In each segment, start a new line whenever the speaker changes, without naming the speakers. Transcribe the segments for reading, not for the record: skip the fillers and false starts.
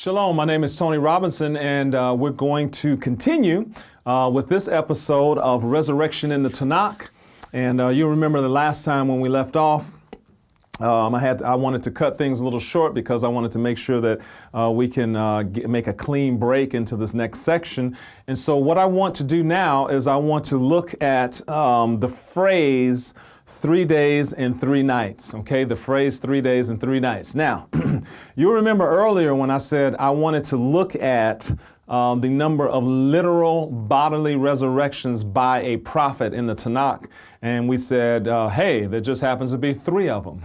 Shalom, my name is Tony Robinson, and we're going to continue with this episode of Resurrection in the Tanakh. And you remember the last time when we left off, I wanted to cut things a little short because I wanted to make sure that we can make a clean break into this next section. And so what I want to do now is I want to look at the phrase 3 days and 3 nights, okay? The phrase 3 days and 3 nights. Now, you remember earlier when I said I wanted to look at the number of literal bodily resurrections by a prophet in the Tanakh. And we said, hey, there just happens to be 3 of them.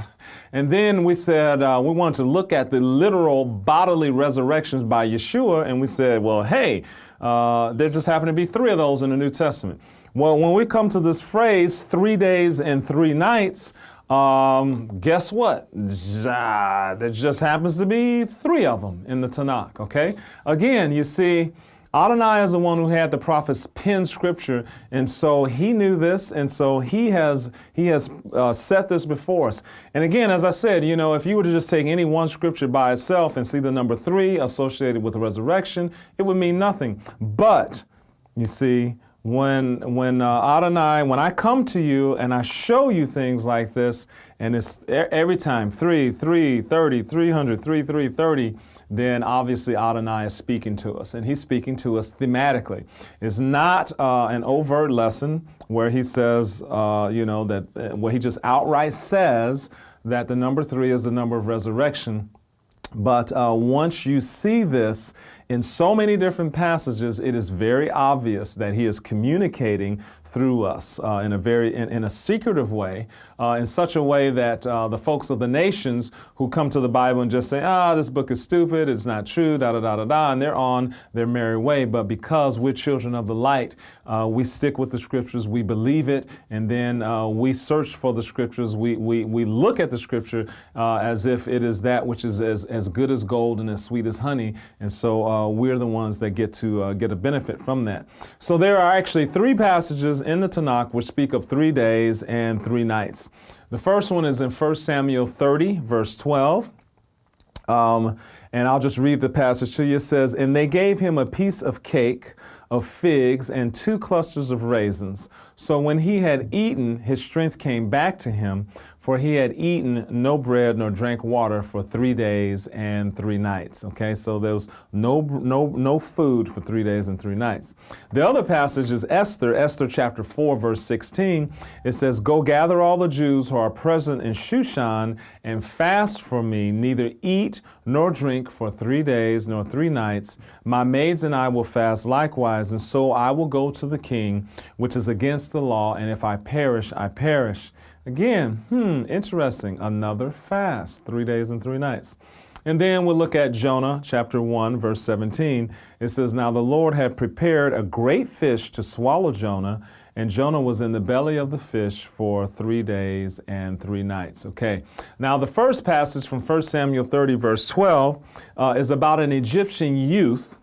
And then we said we wanted to look at the literal bodily resurrections by Yeshua. And we said, well, hey, there just happen to be 3 of those in the New Testament. Well, when we come to this phrase, 3 days and 3 nights, guess what? There just happens to be 3 of them in the Tanakh, okay? Again, you see, Adonai is the one who had the prophets pen scripture, and so he knew this, and so he has set this before us. And again, as I said, you know, if you were to just take any one scripture by itself and see the number 3 associated with the resurrection, it would mean nothing. But, you see, when Adonai, when I come to you and I show you things like this, and it's every time 3, 30, 300, 330, then obviously Adonai is speaking to us, and he's speaking to us thematically. It's not an overt lesson where he says, where he just outright says that the number 3 is the number of resurrection. But once you see this in so many different passages, it is very obvious that he is communicating through us in a secretive way, in such a way that the folks of the nations who come to the Bible and just say, this book is stupid, it's not true, and they're on their merry way. But because we're children of the light, we stick with the scriptures, we believe it, and then we search for the scriptures. We look at the scripture as if it is that which is as good as gold and as sweet as honey. And so we're the ones that get to get a benefit from that. So there are actually 3 passages in the Tanakh which speak of 3 days and 3 nights. The first one is in 1 Samuel 30, verse 12. And I'll just read the passage to you. It says, "And they gave him a piece of cake of figs and 2 clusters of raisins. So when he had eaten, his strength came back to him, for he had eaten no bread nor drank water for 3 days and 3 nights." Okay, so there was no food for 3 days and 3 nights. The other passage is Esther chapter 4, verse 16. It says, "Go gather all the Jews who are present in Shushan and fast for me, neither eat nor drink for 3 days nor 3 nights. My maids and I will fast likewise, and so I will go to the king, which is against the law, and if I perish, I perish." Again, interesting. Another fast, 3 days and 3 nights. And then we'll look at Jonah chapter 1, verse 17. It says, "Now the Lord had prepared a great fish to swallow Jonah, and Jonah was in the belly of the fish for 3 days and 3 nights." Okay. Now the first passage from 1 Samuel 30, verse 12, is about an Egyptian youth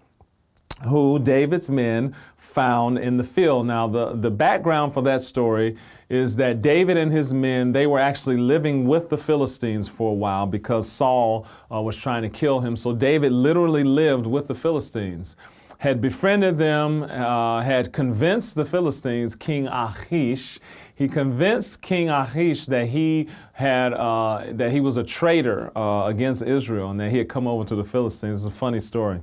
who David's men found in the field. Now, the background for that story is that David and his men, they were actually living with the Philistines for a while because Saul was trying to kill him. So David literally lived with the Philistines, had befriended them, had convinced the Philistines, King Achish. He convinced King Achish that he was a traitor against Israel and that he had come over to the Philistines. It's a funny story.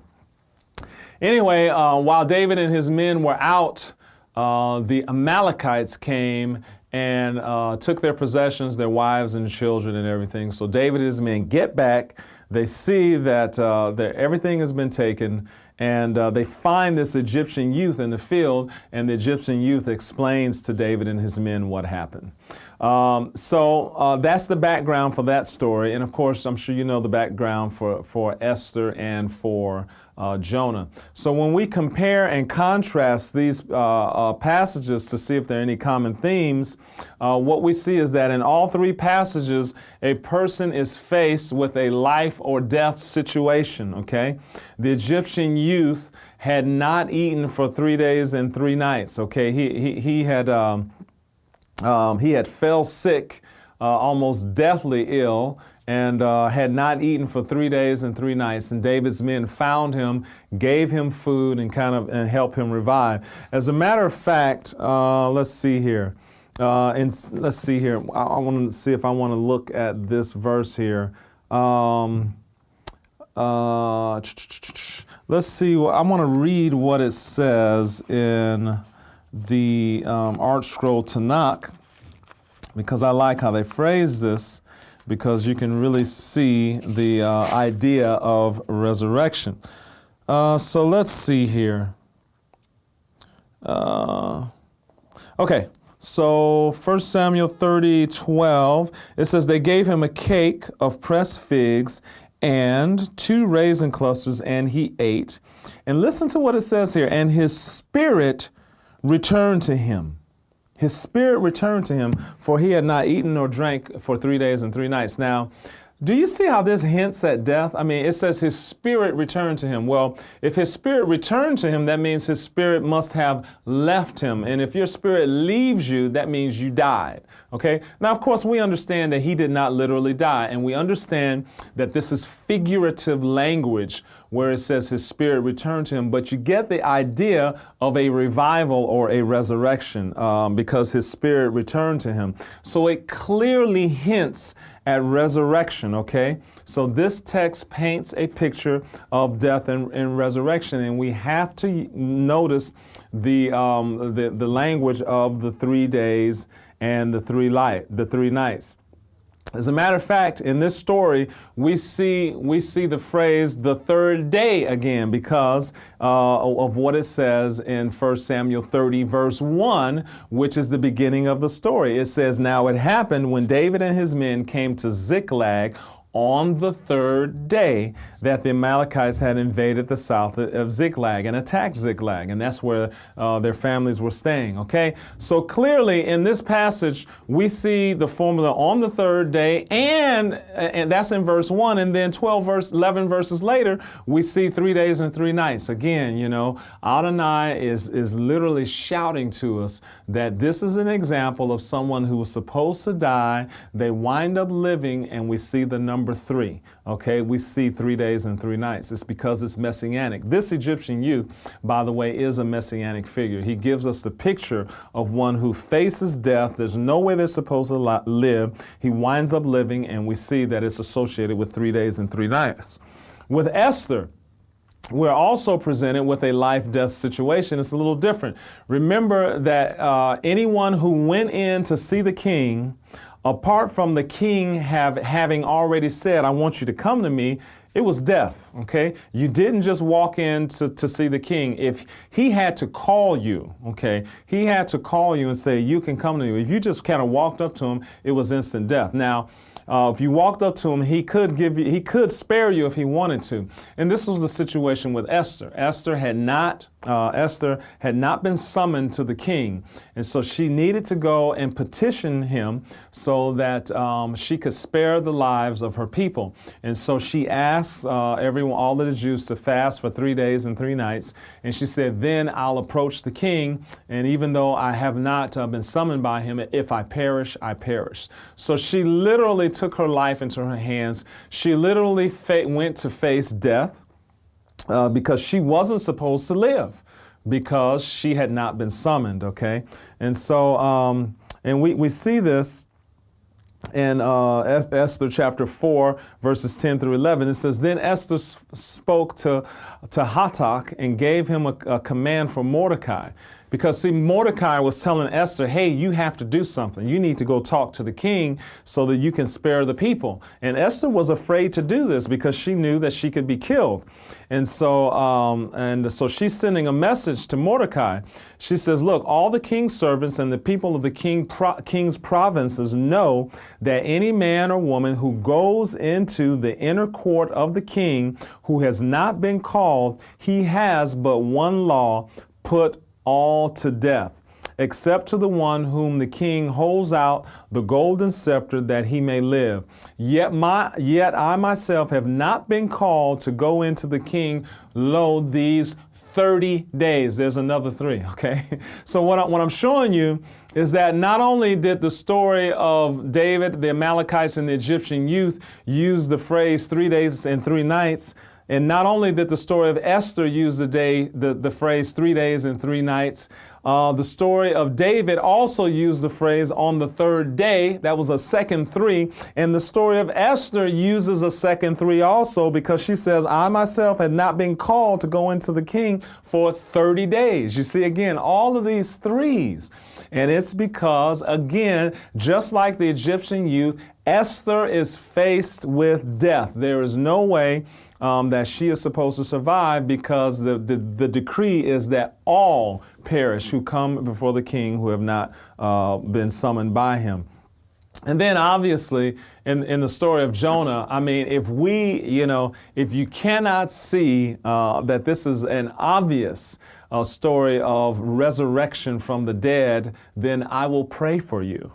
Anyway, while David and his men were out, the Amalekites came and took their possessions, their wives and children and everything. So David and his men get back. They see that everything has been taken, and they find this Egyptian youth in the field, and the Egyptian youth explains to David and his men what happened. So that's the background for that story. And of course, I'm sure you know the background for Esther and for Jonah. So when we compare and contrast these passages to see if there are any common themes, what we see is that in all 3 passages, a person is faced with a life or death situation, okay? The Egyptian youth had not eaten for 3 days and 3 nights, okay? He had fell sick, almost deathly ill, and had not eaten for 3 days and 3 nights. And David's men found him, gave him food, and helped him revive. As a matter of fact, let's see here. I want to see if I want to look at this verse here. Let's see. I want to read what it says in the Art Scroll Tanakh, because I like how they phrase this, because you can really see the idea of resurrection. So let's see here. Okay. So 1 Samuel 30:12, it says, they gave him a cake of pressed figs and 2 raisin clusters, and he ate. And listen to what it says here. And his spirit returned to him. His spirit returned to him, for he had not eaten nor drank for 3 days and 3 nights. Now, do you see how this hints at death? I mean, it says his spirit returned to him. Well, if his spirit returned to him, that means his spirit must have left him. And if your spirit leaves you, that means you died. Okay? Now, of course, we understand that he did not literally die. And we understand that this is figurative language where it says his spirit returned to him. But you get the idea of a revival or a resurrection because his spirit returned to him. So it clearly hints at resurrection, okay? So this text paints a picture of death and resurrection, and we have to notice the language of the 3 days and the 3 nights. As a matter of fact, in this story, we see the phrase the third day again because of what it says in 1 Samuel 30 verse 1, which is the beginning of the story. It says, now it happened when David and his men came to Ziklag on the 3rd day that the Amalekites had invaded the south of Ziklag and attacked Ziklag, and that's where their families were staying, okay? So clearly in this passage, we see the formula on the 3rd day, and that's in verse 1, and then 11 verses later, we see 3 days and 3 nights. Again, you know, Adonai is literally shouting to us that this is an example of someone who was supposed to die, they wind up living, and we see the number 3, okay? We see 3 days and 3 nights. It's because it's messianic. This Egyptian youth, by the way, is a messianic figure. He gives us the picture of one who faces death. There's no way they're supposed to live. He winds up living, and we see that it's associated with 3 days and 3 nights. With Esther, we're also presented with a life-death situation. It's a little different. Remember that anyone who went in to see the king, apart from the king having already said, I want you to come to me, it was death, okay? You didn't just walk in to see the king. If he had to call you, okay, he had to call you and say, you can come to me. If you just kind of walked up to him, it was instant death. Now, if you walked up to him, he could spare you if he wanted to. And this was the situation with Esther. Esther had not been summoned to the king. And so she needed to go and petition him so that she could spare the lives of her people. And so she asked all of the Jews to fast for 3 days and 3 nights. And she said, then I'll approach the king. And even though I have not been summoned by him, if I perish, I perish. So she literally took her life into her hands. She literally went to face death because she wasn't supposed to live because she had not been summoned, okay? And so, and we see this in Esther chapter 4, verses 10 through 11. It says, then Esther spoke to Hatak and gave him a command for Mordecai. Because, see, Mordecai was telling Esther, hey, you have to do something. You need to go talk to the king so that you can spare the people. And Esther was afraid to do this because she knew that she could be killed. And so she's sending a message to Mordecai. She says, look, all the king's servants and the people of the king's provinces know that any man or woman who goes into the inner court of the king who has not been called, he has but one law, put all to death, except to the one whom the king holds out the golden scepter that he may live. Yet I myself have not been called to go into the king. Lo, these 30 days. There's another 3, okay? So what I'm showing you is that not only did the story of David, the Amalekites, and the Egyptian youth use the phrase 3 days and 3 nights, and not only did the story of Esther use the phrase 3 days and 3 nights, the story of David also used the phrase on the 3rd day. That was a second 3. And the story of Esther uses a second 3 also, because she says, I myself had not been called to go into the king for 30 days. You see, again, all of these 3s. And it's because, again, just like the Egyptian youth, Esther is faced with death. There is no way that she is supposed to survive, because the decree is that all perish who come before the king who have not been summoned by him. And then obviously in the story of Jonah, I mean, if you cannot see that this is an obvious story of resurrection from the dead, then I will pray for you.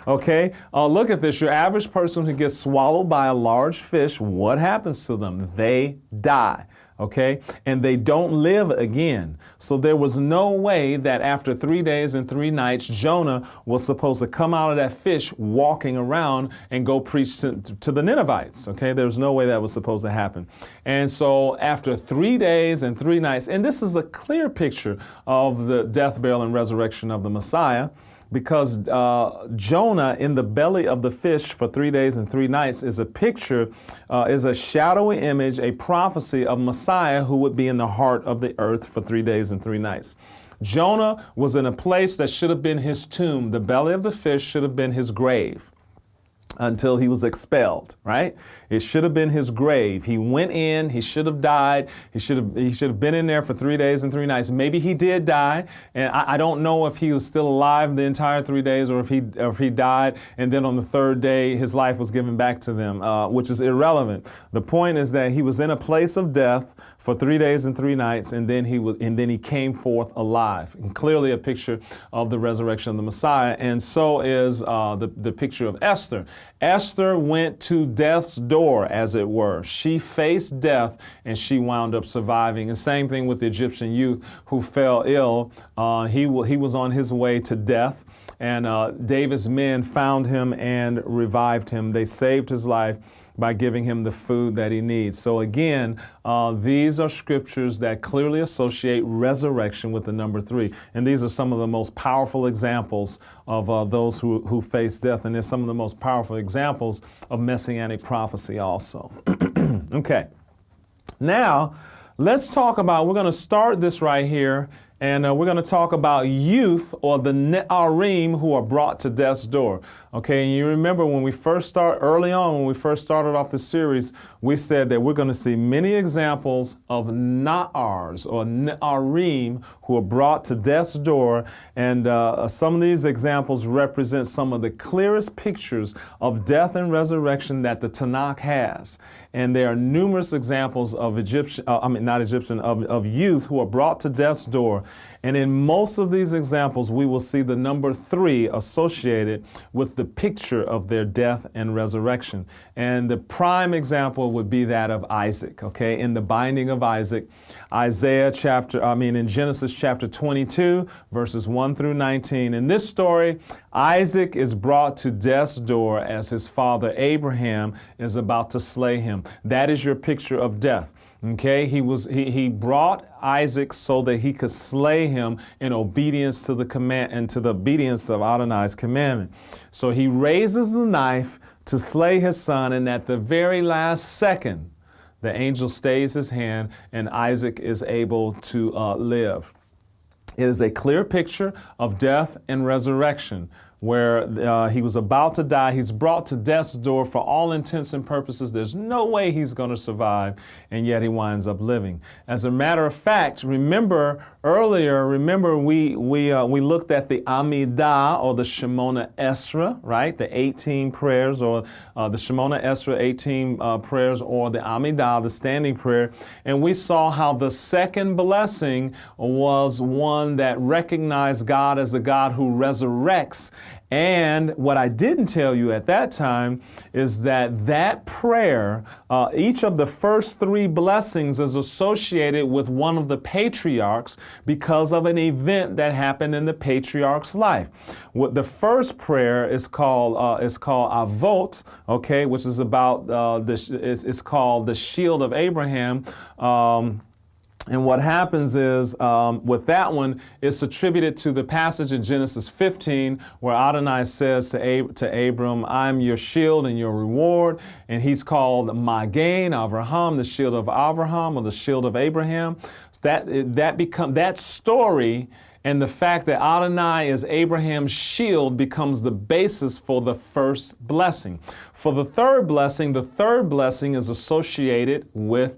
Okay? Look at this. Your average person who gets swallowed by a large fish, what happens to them? They die. Okay? And they don't live again. So there was no way that after 3 days and 3 nights, Jonah was supposed to come out of that fish walking around and go preach to the Ninevites. Okay? There's no way that was supposed to happen. And so after 3 days and 3 nights, and this is a clear picture of the death, burial, and resurrection of the Messiah, because Jonah in the belly of the fish for 3 days and 3 nights is a picture, is a shadowy image, a prophecy of Messiah who would be in the heart of the earth for 3 days and 3 nights. Jonah was in a place that should have been his tomb. The belly of the fish should have been his grave until he was expelled, right? It should have been his grave. He went in, he should have died. He should have been in there for 3 days and 3 nights. Maybe he did die, and I don't know if he was still alive the entire 3 days, or if he died and then on the 3rd day his life was given back to them, which is irrelevant. The point is that he was in a place of death for 3 days and 3 nights, and then he came forth alive. And clearly a picture of the resurrection of the Messiah, and so is the picture of Esther. Esther went to death's door, as it were. She faced death and she wound up surviving. And same thing with the Egyptian youth who fell ill. He was on his way to death, and David's men found him and revived him. They saved his life by giving him the food that he needs. So again, these are scriptures that clearly associate resurrection with the number 3. And these are some of the most powerful examples of those who face death. And they're some of the most powerful examples of messianic prophecy also. Okay. Now, let's talk about, we're going to start this right here, and we're going to talk about youth, or the Ne'arim, who are brought to death's door. Okay, and you remember when we first started off the series, we said that we're going to see many examples of Na'ars, or Ne'arim, who are brought to death's door, and some of these examples represent some of the clearest pictures of death and resurrection that the Tanakh has. And there are numerous examples of of youth who are brought to death's door. And in most of these examples, we will see the number 3 associated with the picture of their death and resurrection. And the prime example would be that of Isaac, okay? In the binding of Isaac, in Genesis chapter 22, verses 1 through 19. In this story, Isaac is brought to death's door as his father Abraham is about to slay him. That is your picture of death. Okay, he brought Isaac so that he could slay him in obedience to the command and to the obedience of Adonai's commandment. So he raises the knife to slay his son, and at the very last second, the angel stays his hand, and Isaac is able to live. It is a clear picture of death and resurrection, where he was about to die. He's brought to death's door for all intents and purposes. There's no way he's going to survive, and yet he winds up living. As a matter of fact, remember we looked at the Amidah, or the Shemona Esra, right? The 18 prayers, or the Shemona Esra 18 prayers, or the Amidah, the standing prayer. And we saw how the second blessing was one that recognized God as the God who resurrects, And what I didn't tell you at that time is that that prayer, each of the first three blessings is associated with one of the patriarchs because of an event that happened in the patriarch's life. What the first prayer is called Avot, okay, which is about it's called the shield of Abraham. And what happens is, with that one, it's attributed to the passage in Genesis 15, where Adonai says to Abram, I'm your shield and your reward. And he's called Magen Avraham, the shield of Avraham, or the shield of Abraham. That story and the fact that Adonai is Abraham's shield becomes the basis for the first blessing. For the third blessing is associated with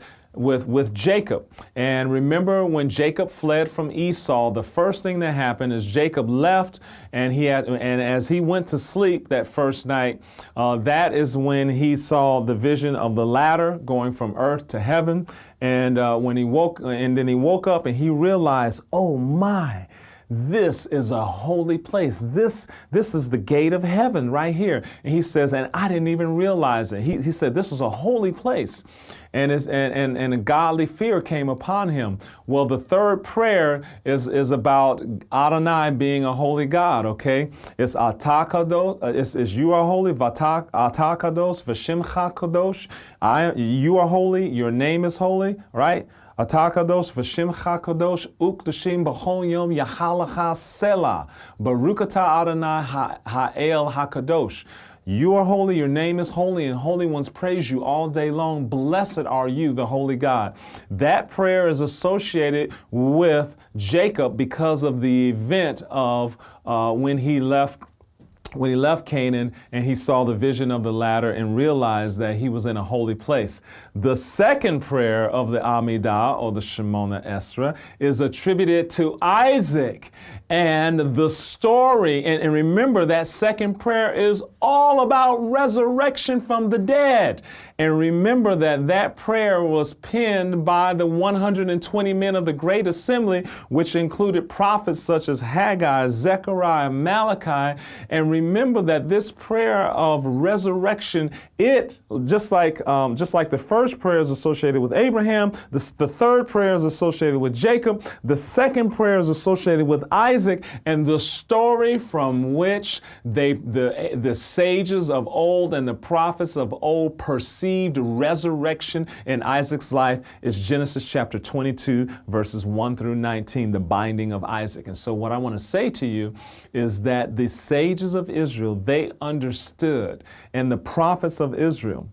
Jacob. And remember when Jacob fled from Esau, the first thing that happened is Jacob left, and as he went to sleep that first night, that is when he saw the vision of the ladder going from earth to heaven. And when he woke up and he realized, oh my, this is a holy place. This is the gate of heaven right here. And he says, and I didn't even realize it. He said, this is a holy place. And a godly fear came upon him. Well, the third prayer is about Adonai being a holy God, okay? It's Atakados, it's you are holy, Atakados, Vashimcha Kadosh. You are holy, your name is holy, right? Atakados v'shimcha kadosh ukdashim b'chol yom yachalacha selah barukata Adonai ha'el hakadosh. You are holy, your name is holy, and holy ones praise you all day long. Blessed are you, the holy God. That prayer is associated with Jacob because of the event of when he left Canaan and he saw the vision of the ladder and realized that he was in a holy place. The second prayer of the Amidah, or the Shemona Esra, is attributed to Isaac. And the story, and remember that second prayer is all about resurrection from the dead. And remember that prayer was penned by the 120 men of the Great Assembly, which included prophets such as Haggai, Zechariah, Malachi. And remember that this prayer of resurrection, it, just like the first prayer is associated with Abraham, the third prayer is associated with Jacob, the second prayer is associated with Isaac, and the story from which the sages of old and the prophets of old perceived resurrection in Isaac's life is Genesis chapter 22, verses 1 through 19, the binding of Isaac. And so what I want to say to you is that the sages of Israel, they understood, and the prophets of Israel,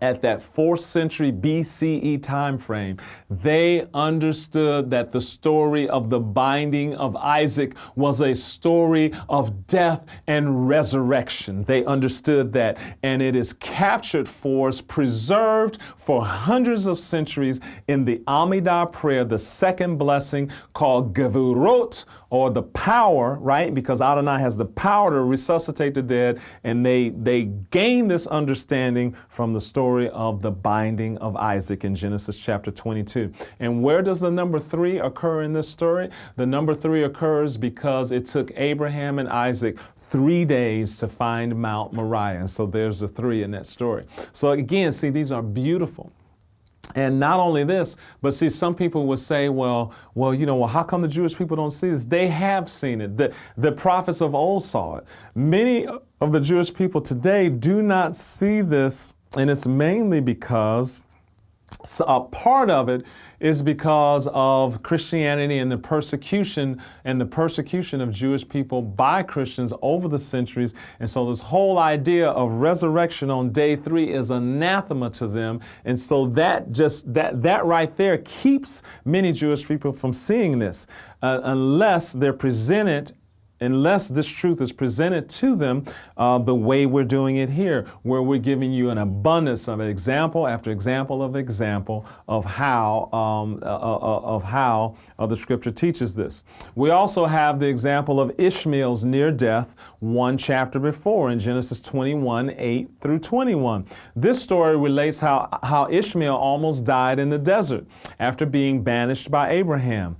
at that 4th century BCE time frame, they understood that the story of the binding of Isaac was a story of death and resurrection. They understood that, and it is captured for us, preserved for hundreds of centuries in the Amidah prayer, the second blessing called Gevurot, or the power, right? Because Adonai has the power to resuscitate the dead, and they gain this understanding from the story of the binding of Isaac in Genesis chapter 22. And where does the number 3 occur in this story? The number 3 occurs because it took Abraham and Isaac 3 days to find Mount Moriah. And so there's the 3 in that story. So again, see, these are beautiful. And not only this, but see, some people would say, well, how come the Jewish people don't see this? They have seen it. The prophets of old saw it. Many of the Jewish people today do not see this, and it's mainly because a part of it is because of Christianity and the persecution of Jewish people by Christians over the centuries. And so this whole idea of resurrection on day 3 is anathema to them. And so that right there keeps many Jewish people from seeing this unless this truth is presented to them the way we're doing it here, where we're giving you an abundance of example after example of how the Scripture teaches this. We also have the example of Ishmael's near death one chapter before in Genesis 21, 8 through 21. This story relates how Ishmael almost died in the desert after being banished by Abraham.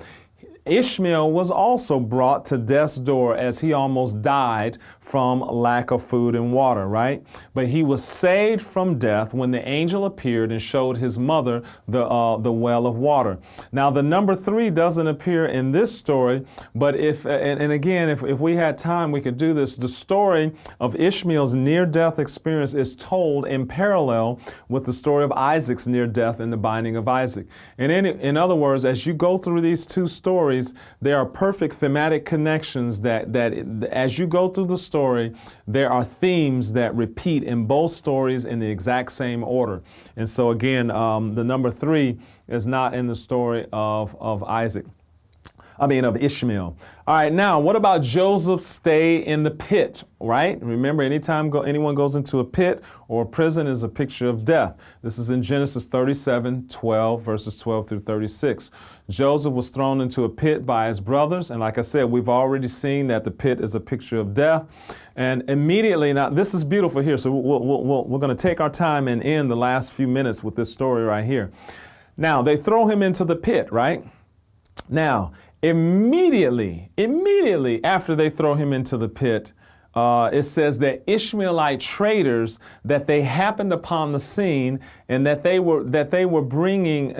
Ishmael was also brought to death's door as he almost died from lack of food and water, right? But he was saved from death when the angel appeared and showed his mother the well of water. Now, the number 3 doesn't appear in this story, but if we had time, we could do this. The story of Ishmael's near-death experience is told in parallel with the story of Isaac's near-death and the binding of Isaac. And in other words, as you go through these two stories, there are perfect thematic connections that as you go through the story, there are themes that repeat in both stories in the exact same order. And so again, the number 3 is not in the story of Ishmael. All right, now, what about Joseph's stay in the pit, right? Remember, anytime anyone goes into a pit or a prison is a picture of death. This is in Genesis 37:12, verses 12 through 36. Joseph was thrown into a pit by his brothers, and like I said, we've already seen that the pit is a picture of death. And immediately, now this is beautiful here, so we're going to take our time and end the last few minutes with this story right here. Now, they throw him into the pit, right? Now, immediately after they throw him into the pit, it says that Ishmaelite traders, that they happened upon the scene and that they were bringing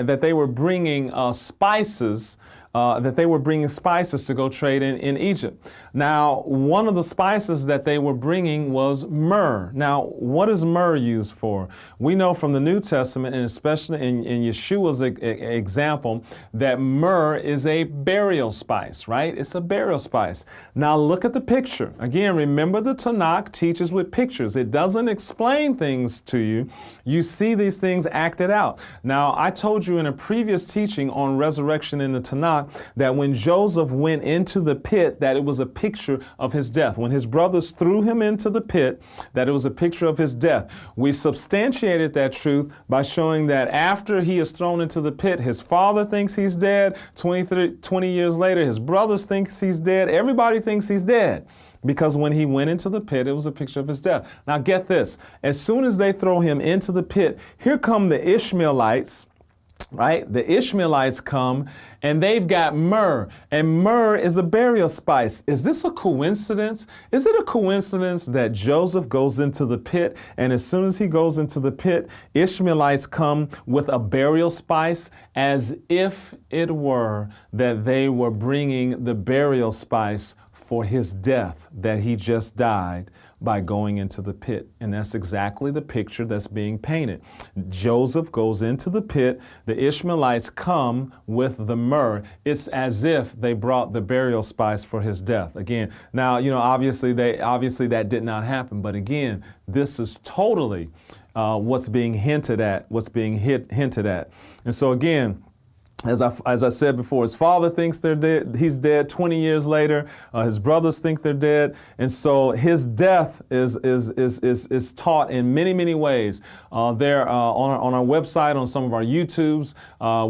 spices. That they were bringing spices to go trade in Egypt. Now, one of the spices that they were bringing was myrrh. Now, what is myrrh used for? We know from the New Testament, and especially in Yeshua's example, that myrrh is a burial spice, right? It's a burial spice. Now, look at the picture. Again, remember the Tanakh teaches with pictures. It doesn't explain things to you. You see these things acted out. Now, I told you in a previous teaching on resurrection in the Tanakh that when Joseph went into the pit, that it was a picture of his death. When his brothers threw him into the pit, that it was a picture of his death. We substantiated that truth by showing that after he is thrown into the pit, his father thinks he's dead. 20 years later, his brothers think he's dead. Everybody thinks he's dead. Because when he went into the pit, it was a picture of his death. Now get this. As soon as they throw him into the pit, here come the Ishmaelites. Right? The Ishmaelites come and they've got myrrh, and myrrh is a burial spice. Is this a coincidence? Is it a coincidence that Joseph goes into the pit, and as soon as he goes into the pit, Ishmaelites come with a burial spice, as if it were that they were bringing the burial spice for his death, that he just died by going into the pit. And that's exactly the picture that's being painted. Joseph goes into the pit. The Ishmaelites come with the myrrh. It's as if they brought the burial spice for his death. Again, now, obviously that did not happen. But again, this is totally what's being hinted at, And so again, as I said before, his father thinks they're dead. He's dead 20 years later. His brothers think they're dead. And so his death is taught in many, many ways. There on our website, on some of our YouTubes,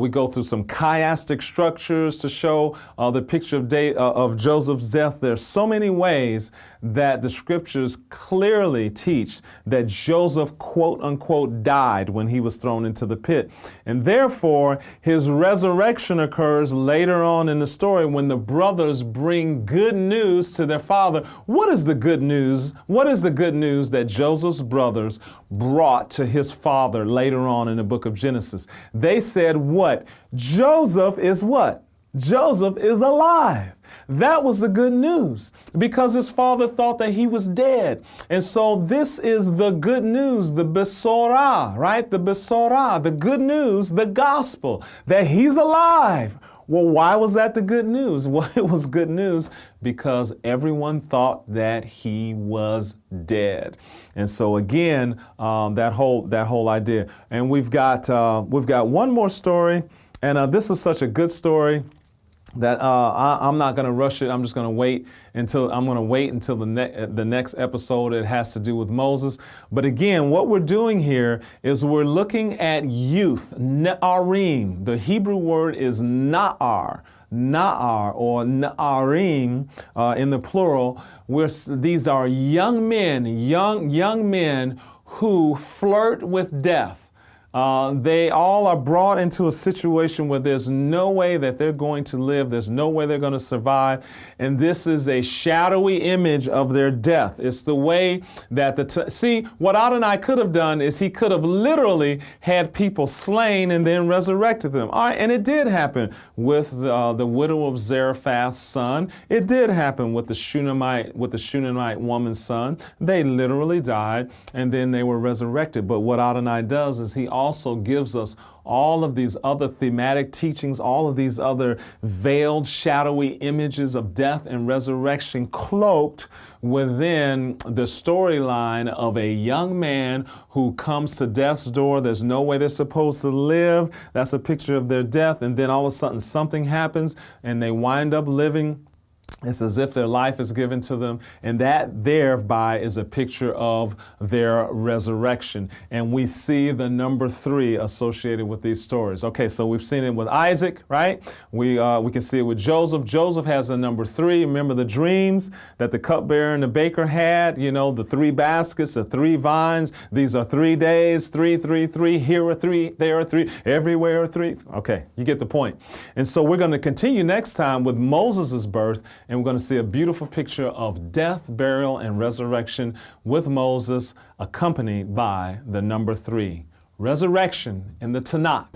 we go through some chiastic structures to show the picture of Joseph's death. There's so many ways that the scriptures clearly teach that Joseph, quote unquote, died when he was thrown into the pit. And therefore, his resurrection occurs later on in the story when the brothers bring good news to their father. What is the good news? What is the good news that Joseph's brothers brought to his father later on in the book of Genesis? They said what? Joseph is what? Joseph is alive. That was the good news, because his father thought that he was dead. And so this is the good news, the besorah, right? The besorah, the good news, the gospel, that he's alive. Well, why was that the good news? Well, it was good news because everyone thought that he was dead. And so again, that whole idea. And we've got one more story, and this is such a good story that I'm not going to rush it. I'm just going to wait until the next episode. It has to do with Moses. But again, what we're doing here is we're looking at youth, na'arim. The Hebrew word is na'ar, or na'arim in the plural. These are young men, young men who flirt with death. They all are brought into a situation where there's no way that they're going to live. There's no way they're going to survive. And this is a shadowy image of their death. It's the way that see, what Adonai could have done is he could have literally had people slain and then resurrected them. All right, and it did happen with the widow of Zarephath's son. It did happen with the Shunammite woman's son. They literally died and then they were resurrected. But what Adonai does is he also gives us all of these other thematic teachings, all of these other veiled, shadowy images of death and resurrection cloaked within the storyline of a young man who comes to death's door. There's no way they're supposed to live. That's a picture of their death. And then all of a sudden something happens and they wind up living. It's as if their life is given to them, and that thereby is a picture of their resurrection. And we see the number 3 associated with these stories. Okay, so we've seen it with Isaac, right? We can see it with Joseph. Joseph has a number 3. Remember the dreams that the cupbearer and the baker had? You know, the 3 baskets, the 3 vines. These are 3 days, 3, 3, 3. Here are 3, there are 3, everywhere are 3. Okay, you get the point. And so we're going to continue next time with Moses' birth. And we're going to see a beautiful picture of death, burial, and resurrection with Moses, accompanied by the number 3, resurrection in the Tanakh.